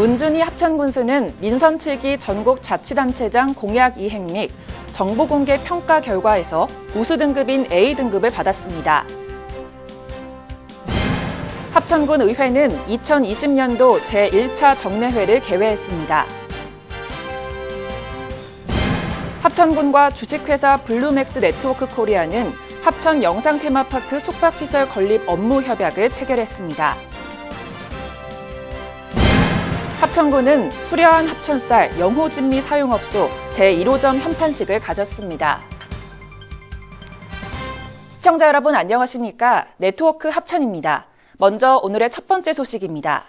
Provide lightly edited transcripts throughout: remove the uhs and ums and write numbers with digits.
문준희 합천군수는 민선 7기 전국자치단체장 공약 이행 및 정보공개 평가 결과에서 우수 등급인 A등급을 받았습니다. 합천군 의회는 2020년도 제1차 정례회를 개회했습니다. 합천군과 주식회사 블루맥스 네트워크 코리아는 합천 영상 테마파크 숙박시설 건립 업무 협약을 체결했습니다. 합천군은 수려한 합천쌀 영호진미 사용업소 제1호점 현판식을 가졌습니다. 시청자 여러분 안녕하십니까? 네트워크 합천입니다. 먼저 오늘의 첫 번째 소식입니다.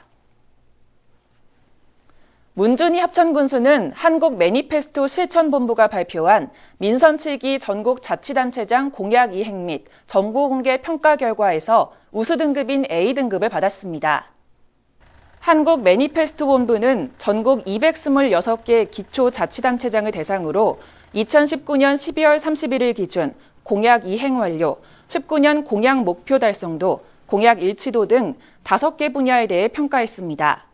문준희 합천군수는 한국 매니페스토 실천본부가 발표한 민선 7기 전국자치단체장 공약 이행 및 정보공개 평가 결과에서 우수 등급인 A등급을 받았습니다. 한국 매니페스토 본부는 전국 226개 기초자치단체장을 대상으로 2019년 12월 31일 기준 공약 이행 완료, 19년 공약 목표 달성도, 공약 일치도 등 5개 분야에 대해 평가했습니다.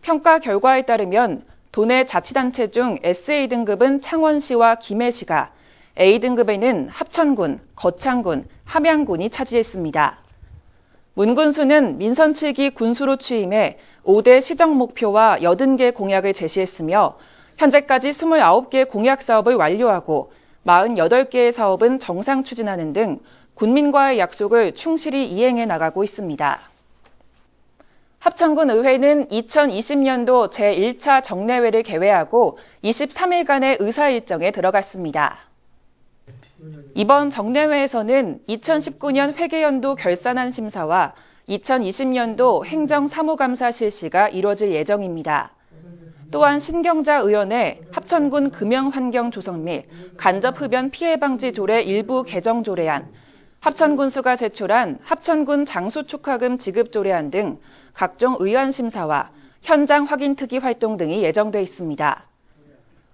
평가 결과에 따르면 도내 자치단체 중 SA등급은 창원시와 김해시가, A등급에는 합천군, 거창군, 함양군이 차지했습니다. 문 군수는 민선 7기 군수로 취임해 5대 시정 목표와 80개 공약을 제시했으며 현재까지 29개 공약 사업을 완료하고 48개의 사업은 정상 추진하는 등 군민과의 약속을 충실히 이행해 나가고 있습니다. 합천군 의회는 2020년도 제1차 정례회를 개회하고 23일간의 의사 일정에 들어갔습니다. 이번 정례회에서는 2019년 회계연도 결산안 심사와 2020년도 행정사무감사 실시가 이뤄질 예정입니다. 또한 신경자 의원의 합천군 금영환경 조성 및 간접흡연 피해 방지 조례 일부 개정 조례안, 합천군수가 제출한 합천군 장수축하금 지급 조례안 등 각종 의안 심사와 현장 확인 특위 활동 등이 예정돼 있습니다.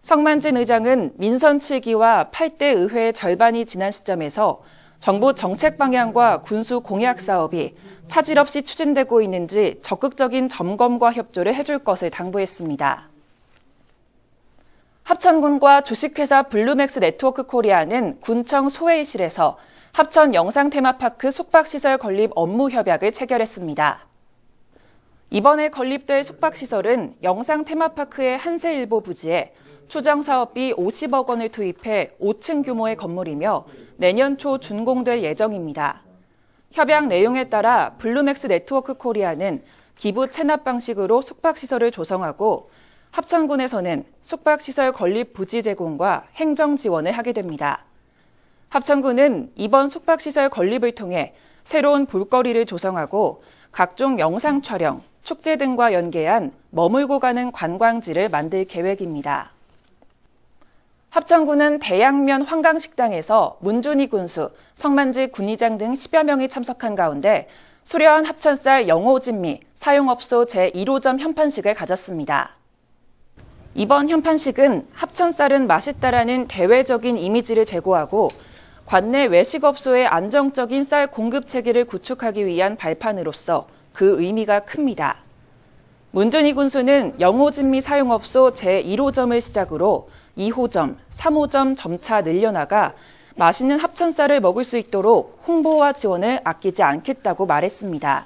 성만진 의장은 민선 7기와 8대 의회의 절반이 지난 시점에서 정부 정책 방향과 군수 공약 사업이 차질 없이 추진되고 있는지 적극적인 점검과 협조를 해줄 것을 당부했습니다. 합천군과 주식회사 블루맥스 네트워크 코리아는 군청 소회의실에서 합천 영상 테마파크 숙박시설 건립 업무 협약을 체결했습니다. 이번에 건립될 숙박시설은 영상 테마파크의 한세일보 부지에 추정사업비 50억 원을 투입해 5층 규모의 건물이며 내년 초 준공될 예정입니다. 협약 내용에 따라 블루맥스 네트워크 코리아는 기부 체납 방식으로 숙박시설을 조성하고 합천군에서는 숙박시설 건립 부지 제공과 행정 지원을 하게 됩니다. 합천군은 이번 숙박시설 건립을 통해 새로운 볼거리를 조성하고 각종 영상 촬영, 축제 등과 연계한 머물고 가는 관광지를 만들 계획입니다. 합천군은 대양면 환강식당에서 문준희 군수, 성만지 군의장 등 10여 명이 참석한 가운데 수려한 합천쌀 영호진미 사용업소 제1호점 현판식을 가졌습니다. 이번 현판식은 합천쌀은 맛있다라는 대외적인 이미지를 제고하고 관내 외식업소의 안정적인 쌀 공급 체계를 구축하기 위한 발판으로서 그 의미가 큽니다. 문준희 군수는 영호진미 사용업소 제1호점을 시작으로 2호점, 3호점 점차 늘려나가 맛있는 합천쌀을 먹을 수 있도록 홍보와 지원을 아끼지 않겠다고 말했습니다.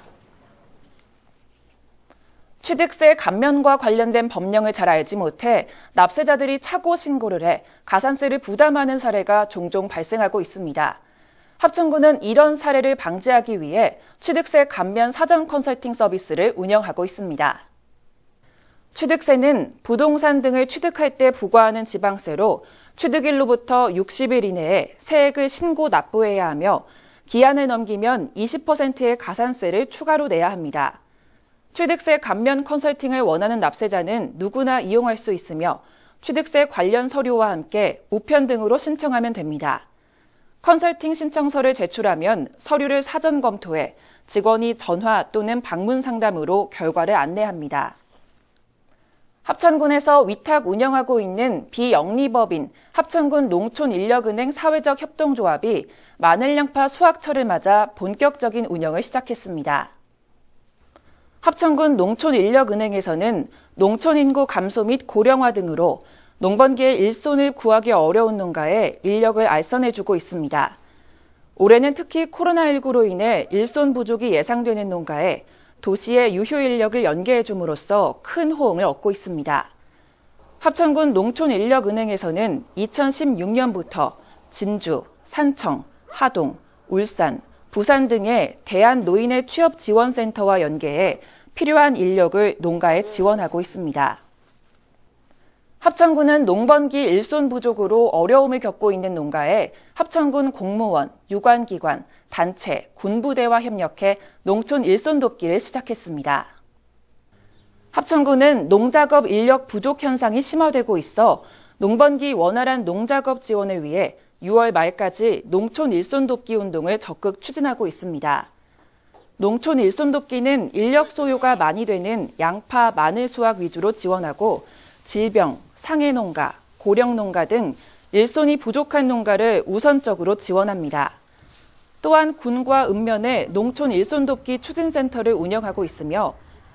취득세 감면과 관련된 법령을 잘 알지 못해 납세자들이 착오 신고를 해 가산세를 부담하는 사례가 종종 발생하고 있습니다. 합천군은 이런 사례를 방지하기 위해 취득세 감면 사전 컨설팅 서비스를 운영하고 있습니다. 취득세는 부동산 등을 취득할 때 부과하는 지방세로 취득일로부터 60일 이내에 세액을 신고 납부해야 하며 기한을 넘기면 20%의 가산세를 추가로 내야 합니다. 취득세 감면 컨설팅을 원하는 납세자는 누구나 이용할 수 있으며 취득세 관련 서류와 함께 우편 등으로 신청하면 됩니다. 컨설팅 신청서를 제출하면 서류를 사전 검토해 직원이 전화 또는 방문 상담으로 결과를 안내합니다. 합천군에서 위탁 운영하고 있는 비영리법인 합천군 농촌인력은행 사회적 협동조합이 마늘양파 수확철을 맞아 본격적인 운영을 시작했습니다. 합천군 농촌인력은행에서는 농촌인구 감소 및 고령화 등으로 농번기에 일손을 구하기 어려운 농가에 인력을 알선해주고 있습니다. 올해는 특히 코로나19로 인해 일손 부족이 예상되는 농가에 도시의 유효 인력을 연계해줌으로써 큰 호응을 얻고 있습니다. 합천군 농촌인력은행에서는 2016년부터 진주, 산청, 하동, 울산, 부산 등의 대한노인의 취업지원센터와 연계해 필요한 인력을 농가에 지원하고 있습니다. 합천군은 농번기 일손 부족으로 어려움을 겪고 있는 농가에 합천군 공무원, 유관기관, 단체, 군부대와 협력해 농촌 일손 돕기를 시작했습니다. 합천군은 농작업 인력 부족 현상이 심화되고 있어 농번기 원활한 농작업 지원을 위해 6월 말까지 농촌 일손 돕기 운동을 적극 추진하고 있습니다. 농촌 일손 돕기는 인력 소요가 많이 되는 양파, 마늘 수확 위주로 지원하고 질병, 상해 농가, 고령 농가 등 일손이 부족한 농가를 우선적으로 지원합니다. 또한 군과 읍면에 농촌 일손 돕기 추진센터를 운영하고 있으며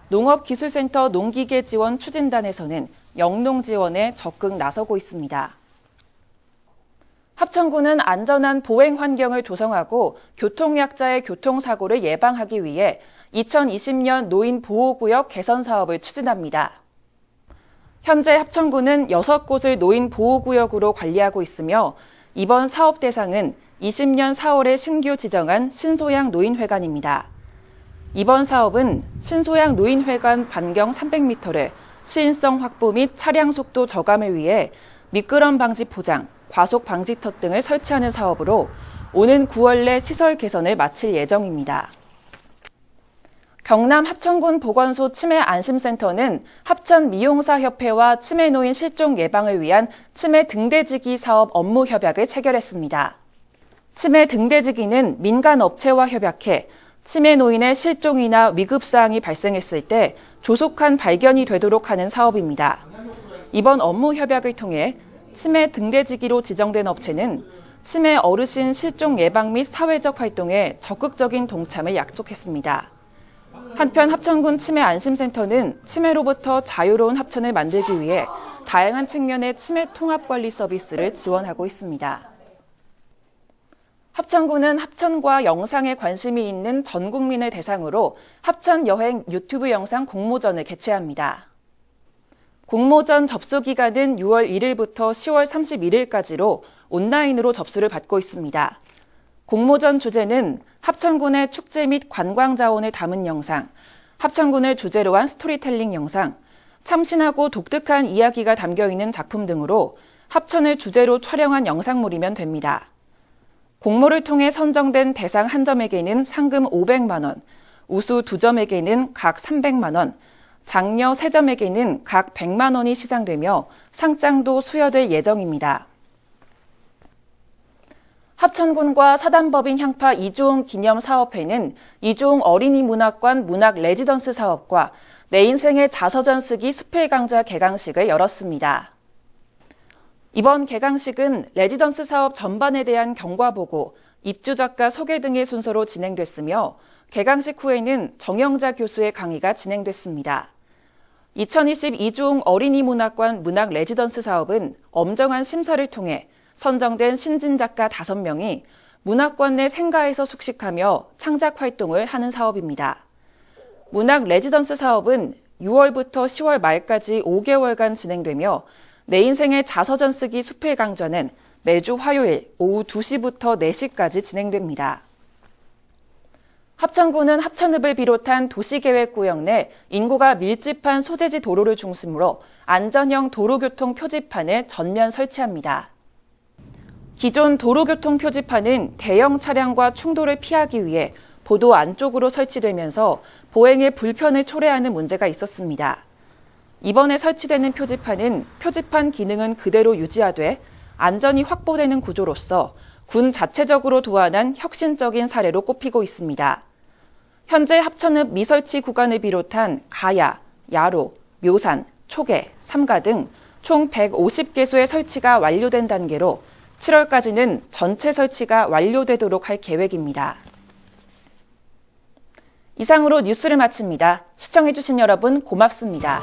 농업기술센터 농기계 지원 추진단에서는 영농 지원에 적극 나서고 있습니다. 합천군은 안전한 보행 환경을 조성하고 교통약자의 교통사고를 예방하기 위해 2020년 노인보호구역 개선 사업을 추진합니다. 현재 합천군은 6곳을 노인보호구역으로 관리하고 있으며 이번 사업 대상은 20년 4월에 신규 지정한 신소양 노인회관입니다. 이번 사업은 신소양 노인회관 반경 300m를 시인성 확보 및 차량 속도 저감을 위해 미끄럼 방지 포장, 과속 방지턱 등을 설치하는 사업으로 오는 9월 내 시설 개선을 마칠 예정입니다. 경남 합천군 보건소 치매 안심센터는 합천 미용사협회와 치매 노인 실종 예방을 위한 치매 등대지기 사업 업무 협약을 체결했습니다. 치매 등대지기는 민간 업체와 협약해 치매 노인의 실종이나 위급사항이 발생했을 때 조속한 발견이 되도록 하는 사업입니다. 이번 업무 협약을 통해 치매 등대지기로 지정된 업체는 치매 어르신 실종 예방 및 사회적 활동에 적극적인 동참을 약속했습니다. 한편 합천군 치매 안심센터는 치매로부터 자유로운 합천을 만들기 위해 다양한 측면의 치매 통합관리 서비스를 지원하고 있습니다. 합천군은 합천과 영상에 관심이 있는 전 국민을 대상으로 합천 여행 유튜브 영상 공모전을 개최합니다. 공모전 접수 기간은 6월 1일부터 10월 31일까지로 온라인으로 접수를 받고 있습니다. 공모전 주제는 합천군의 축제 및 관광 자원을 담은 영상, 합천군을 주제로 한 스토리텔링 영상, 참신하고 독특한 이야기가 담겨있는 작품 등으로 합천을 주제로 촬영한 영상물이면 됩니다. 공모를 통해 선정된 대상 1점에게는 상금 500만 원, 우수 2점에게는 각 300만 원, 장려 3점에게는 각 100만 원이 시상되며 상장도 수여될 예정입니다. 합천군과 사단법인 향파 이주홍 기념사업회는 이주홍 어린이문학관 문학 레지던스 사업과 내 인생의 자서전 쓰기 수필 강좌 개강식을 열었습니다. 이번 개강식은 레지던스 사업 전반에 대한 경과보고, 입주작가 소개 등의 순서로 진행됐으며 개강식 후에는 정영자 교수의 강의가 진행됐습니다. 2020 이주홍 어린이문학관 문학 레지던스 사업은 엄정한 심사를 통해 선정된 신진작가 5명이 문학관 내 생가에서 숙식하며 창작 활동을 하는 사업입니다. 문학 레지던스 사업은 6월부터 10월 말까지 5개월간 진행되며 내 인생의 자서전 쓰기 수필 강좌는 매주 화요일 오후 2시부터 4시까지 진행됩니다. 합천군은 합천읍을 비롯한 도시계획구역 내 인구가 밀집한 소재지 도로를 중심으로 안전형 도로교통 표지판을 전면 설치합니다. 기존 도로교통 표지판은 대형 차량과 충돌을 피하기 위해 보도 안쪽으로 설치되면서 보행에 불편을 초래하는 문제가 있었습니다. 이번에 설치되는 표지판은 표지판 기능은 그대로 유지하되 안전이 확보되는 구조로서 군 자체적으로 도안한 혁신적인 사례로 꼽히고 있습니다. 현재 합천읍 미설치 구간을 비롯한 가야, 야로, 묘산, 초계, 삼가 등 총 150개소의 설치가 완료된 단계로 7월까지는 전체 설치가 완료되도록 할 계획입니다. 이상으로 뉴스를 마칩니다. 시청해주신 여러분 고맙습니다.